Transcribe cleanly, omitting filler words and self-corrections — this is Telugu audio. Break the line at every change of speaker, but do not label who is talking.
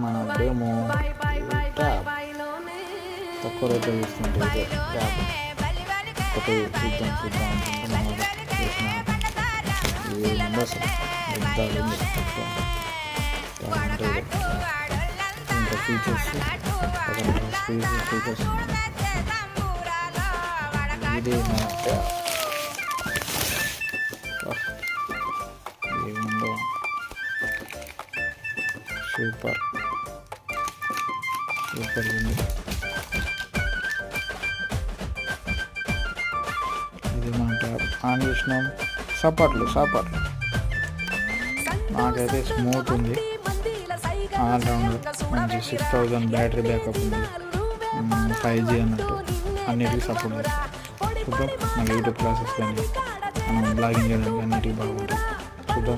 మన డేమో ట్యాబ్ తక్కువ రేట్లో తీసుకుంటే ట్యాబ్ ఒకటి చూద్దాం అనుకుంటే మనం చేసిన ఏముందో అసలు యుద్ధాలు ఉంది ఇంకా ఫీచర్స్ ఫీచర్స్ ఇది మన ట్యాబ్ ఏముందో సూపర్ ఉంది. ఇది మన ట్యాబ్ ఆన్ చేసినాం. సపోర్ట్లు నాకైతే స్మూత్ ఉంది. ఆల్రౌండర్ మంచి 6000 బ్యాటరీ బ్యాకప్ ఉంది. 5G అన్నట్టు అన్నిటికీ సపోర్ట్ చేస్తుంది. చూద్దాం మన యూట్యూబ్ క్లాసెస్ కానీ మనం బ్లాగింగ్ చేయడానికి అన్నిటికీ బాగుంటుంది. చూద్దాం.